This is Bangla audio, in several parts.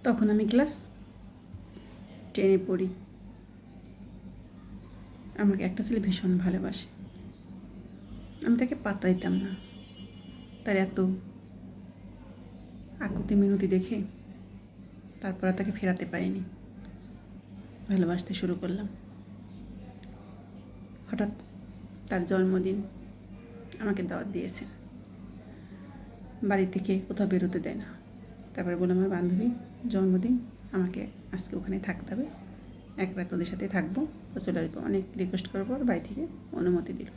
তখন আমি ক্লাস 10-এ পড়ি। আমাকে একটা ছেলে ভীষণ ভালোবাসে। আমি তাকে পাত্তা দিতাম না। তার এত আকুতি মিনতি দেখে তারপর আর তাকে ফেরাতে পারিনি। ভালোবাসতে শুরু করলাম। হঠাৎ তার জন্মদিন, আমাকে দাওয়াত দিয়েছে। বাড়ি থেকে কোথাও বেরোতে দেয় না। তারপরে বললাম আমার বান্ধবী জন্মদিন, আমাকে আজকে ওখানে থাকতে হবে, এক রাত ওদের সাথে থাকবো, চলে আসবো। অনেক রিকোয়েস্ট করার পর বাড়ি থেকে অনুমতি দিল।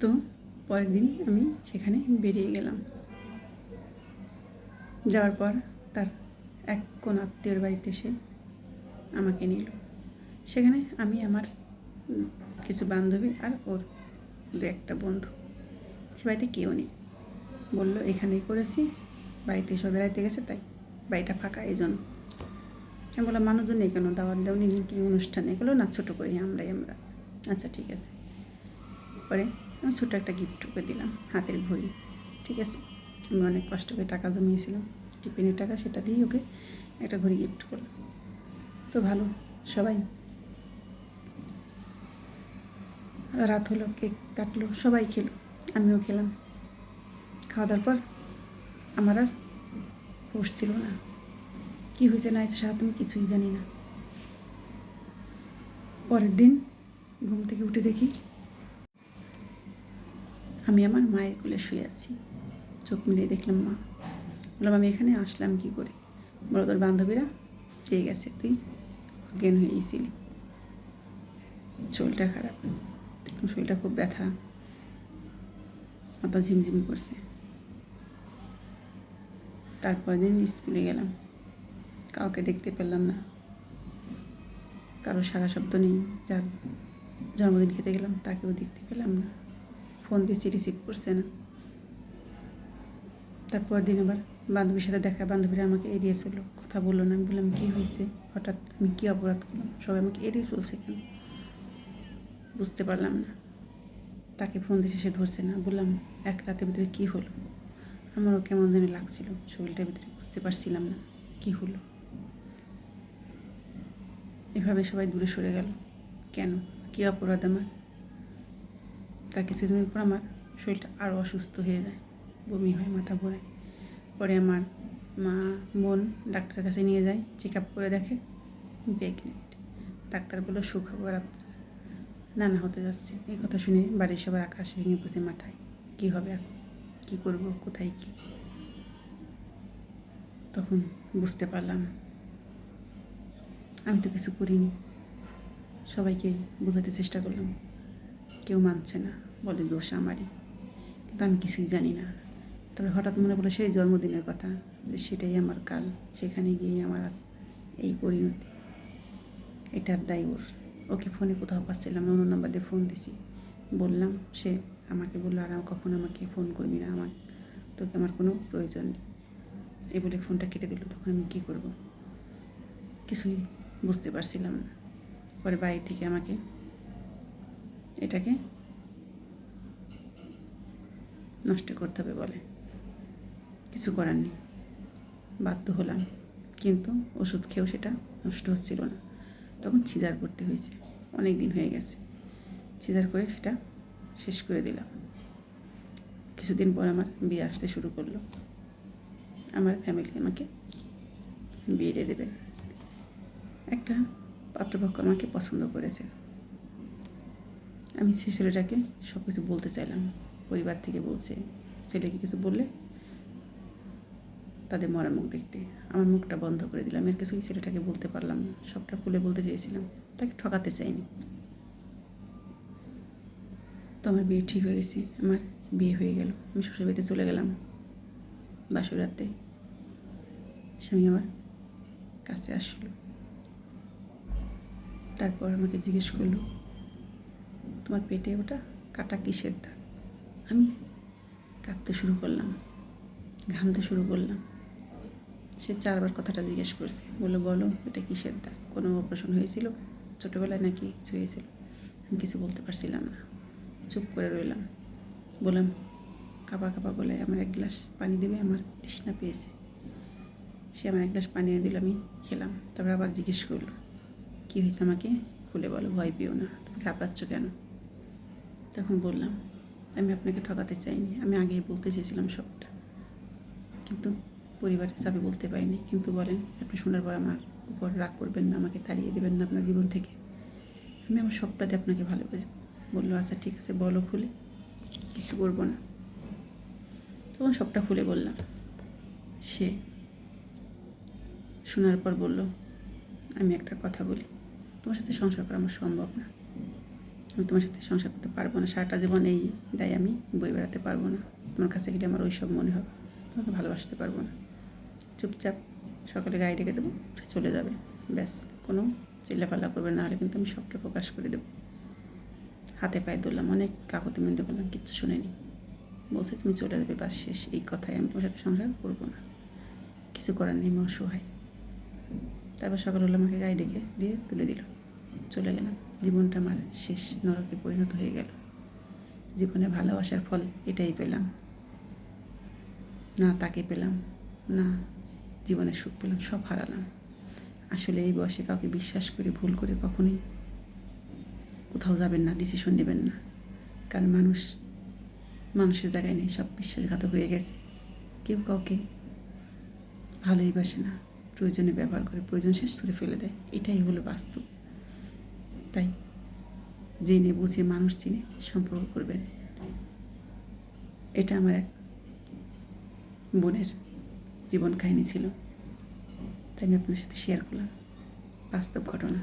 তো পরের দিন আমি সেখানে বেরিয়ে গেলাম। যাওয়ার পর তার এক কোন আত্মীয়র বাড়িতে সে আমাকে নিল। সেখানে আমি আমার কিছু বান্ধবী আর ওর দু একটা বন্ধু। সে বাড়িতে কেউ নেই। বললো এখানেই করেছি, বাড়িতে সব বেড়াইতে গেছে, তাই বাড়িটা ফাঁকা, এই জন্য। আমি বললাম মানুষজন নেই কেন, দাওয়াত দেওনি কি অনুষ্ঠান? এগুলো না, ছোটো করে আমরা আচ্ছা ঠিক আছে। পরে আমি ছোটো একটা গিফট ওকে দিলাম, হাতের ঘড়ি। ঠিক আছে, আমি অনেক কষ্ট করে টাকা জমিয়েছিলাম, টিফিনের টাকা, সেটা দিয়েই ওকে একটা ঘড়ি গিফট করলাম। তো ভালো, সবাই রাত হলো, কেক কাটলো, সবাই খেলো, আমিও খেলাম। খাওয়া দাওয়ার পর আমার আর হুঁশ ছিল না। কী হয়েছে না হয়েছে সারা আমি কিছুই জানি না। পরের দিন ঘুম থেকে উঠে দেখি আমি আমার মায়ের কোলে শুয়ে আছি। চোখ মিলিয়ে দেখলাম মা। বললাম আমি এখানে আসলাম কী করে? বলো তোর বান্ধবীরা পেয়ে গেছে, তুই অজ্ঞান হয়ে গেছিলি, শরীরটা খারাপ, শরীরটা খুব ব্যথা, মাথা ঝিমঝিম করছে। তারপর দিন স্কুলে গেলাম, কাউকে দেখতে পেলাম না, কারো সারা শব্দ নেই। যার জন্মদিন খেতে গেলাম তাকেও দেখতে পেলাম না, ফোন দিয়েছি রিসিভ করছে না। তারপর দিন আবার বান্ধবীর সাথে দেখা, বান্ধবীরা আমাকে এড়িয়ে চললো, কথা বললো না। আমি বললাম কী হয়েছে, হঠাৎ আমি কী অপরাধ করলাম, সবাই আমাকে এড়িয়ে চলছে কেন? বুঝতে পারলাম না। তাকে ফোন দিয়েছি, সে ধরছে না। বললাম এক রাতের ভিতরে কী হলো? আমারও কেমন যেন লাগছিল শরীরটার ভিতরে, বুঝতে পারছিলাম না কী হলো। এভাবে সবাই দূরে সরে গেল কেন? কী অপরাধ আমার? তার কিছুদিন পর আমার শরীরটা আরও অসুস্থ হয়ে যায়, বমি হয়, মাথা ঘোরায়। পরে আমার মা বোন ডাক্তারের কাছে নিয়ে যায়, চেক আপ করে দেখে প্রেগনেন্ট। ডাক্তার বললো সুখবর, আপনার নানা হতে যাচ্ছে। এই কথা শুনে বাড়ির সবার আকাশ ভেঙে পড়ছে মাথায়। কী হবে এখন, কী করবো, কোথায় কী? তখন বুঝতে পারলাম আমি তো কিছু করিনি। সবাইকে বোঝাতে চেষ্টা করলাম, কেউ মানছে না, বলে দোষ আমারই, কিন্তু আমি কিছুই জানি না। তবে হঠাৎ মনে পড়লো সেই জন্মদিনের কথা, যে সেটাই আমার কাল, সেখানে গিয়ে আমার আজ এই পরিণতি। এটার দায় ওর। ওকে ফোনে কোথাও পাচ্ছিলাম না, অন্য নাম্বার দিয়ে ফোন দিছি, বললাম, সে আমাকে বললো আর কখনো আমাকে ফোন করবি না, তোকে আমার কোনো প্রয়োজন নেই, এই বলে ফোনটা কেটে দিল। তখন আমি কী করব কিছুই বুঝতে পারছিলাম না। পরে বাড়ি থেকে আমাকে এটাকে নষ্ট করতে হবে বলে, কিছু করার নেই, বাধ্য হলাম। কিন্তু ওষুধ খেয়েও সেটা নষ্ট হচ্ছিল না। তখন সিজার করতে হয়েছে, অনেক দিন হয়ে গেছে। সিজার করে সেটা শেষ করে দিলাম। কিছুদিন পর আমার বিয়ে আসতে শুরু করলো। আমার ফ্যামিলি আমাকে বিয়ে দিয়ে দেবে। একটা পাত্রপক্ষ আমাকে পছন্দ করেছে। আমি সেই ছেলেটাকে সব কিছু বলতে চাইলাম, পরিবার থেকে বলছে, ছেলেকে কিছু বললে তাদের মরা মুখ দেখতে। আমার মুখটা বন্ধ করে দিলাম, এর কিছুই ছেলেটাকে বলতে পারলাম না। সবটা খুলে বলতে চেয়েছিলাম, তাকে ঠকাতে চাইনি। তো আমার বিয়ে ঠিক হয়ে গেছে, আমার বিয়ে হয়ে গেল। আমি শ্বশুরবাড়িতে চলে গেলাম বাসর রাতে। স্বামী আমার কাছে আসলো, তারপর আমাকে জিজ্ঞেস করলো, তোমার পেটে ওটা কাটা কিসের দাগ? আমি কাঁপতে শুরু করলাম, ঘামতে শুরু করলাম। সে 4বার কথাটা জিজ্ঞেস করছে, বলো এটা কিসের দাগ? কোনো অপারেশন হয়েছিল ছোটোবেলায় নাকি কিছু হয়েছিল? আমি কিছু বলতে পারছিলাম না, চুপ করে রইলাম। বললাম কাঁপা কাঁপা গলায়, আমার এক গ্লাস পানি দেবে, আমার তৃষ্ণা পেয়েছে। সে আমার এক গ্লাস পানি এনে দিল, আমি খেলাম। তারপর আবার জিজ্ঞেস করলো, কী হয়েছে আমাকে খুলে বলো, ভয় পেও না, তুমি ঘাবড়াচ্ছ কেন? তখন বললাম, আমি আপনাকে ঠকাতে চাইনি, আমি আগেই বলতে চেয়েছিলাম সবটা, কিন্তু পরিবারের চাপে বলতে পারিনি। কিন্তু বলেন, আপনি শোনার পর আমার উপর রাগ করবেন না, আমাকে তাড়িয়ে দেবেন না আপনার জীবন থেকে, আমি আমার সবটাতে আপনাকে ভালোবাসি। বললো, আচ্ছা ঠিক আছে, বলো খুলে, কিছু করবো না। তখন সবটা খুলে বললাম। সে শোনার পর বলল, আমি একটা কথা বলি, তোমার সাথে সংসার করা আমার সম্ভব না, আমি তোমার সাথে সংসার করতে পারবো না, সারাটা জীবন এই দায় আমি বয়ে বেড়াতে পারবো না, তোমার কাছে গেলে আমার ওই সব মনে হবে, তোমাকে ভালোবাসতে পারবো না, চুপচাপ সকালে গাড়ি ডেকে দেবো, সে চলে যাবে, ব্যাস, কোনো চিল্লাপাল্লা করবে না, হলে কিন্তু আমি সবটা প্রকাশ করে দেবো। হাতে পায়ে ধরলাম, অনেক কাকুতি মিনতি করলাম, কিচ্ছু শুনেনি। বলছে তুমি চলে যাবে, বাস শেষ, এই কথাই, আমি তোমার সাথে সংসার করবো না, কিছু করার নেই, আমি অসহায়। তারপর সকালে হলো, আমাকে গাড়ি ডেকে দিয়ে তুলে দিল, চলে গেলাম। জীবনটা আমার শেষ, নরকে পরিণত হয়ে গেল। জীবনে ভালোবাসার ফল এটাই পেলাম না, তাকে পেলাম না, জীবনের সুখ পেলাম, সব হারালাম। আসলে এই বয়সে কাউকে বিশ্বাস করে ভুল করে কখনোই কোথাও যাবেন না, ডিসিশন নেবেন না, কারণ মানুষের জায়গায় নেই, সব বিশ্বাসঘাতক হয়ে গেছে। কেউ কাউকে ভালোই বাসে না, প্রয়োজনে ব্যবহার করে, প্রয়োজন শেষ করে ফেলে দেয়, এটাই হলো বাস্তব। তাই জেনে বুঝে মানুষ চিনে সম্পর্ক করবেন। এটা আমার এক বোনের জীবন কাহিনী ছিল, তাই আমি আপনার সাথে শেয়ার করলাম, বাস্তব ঘটনা।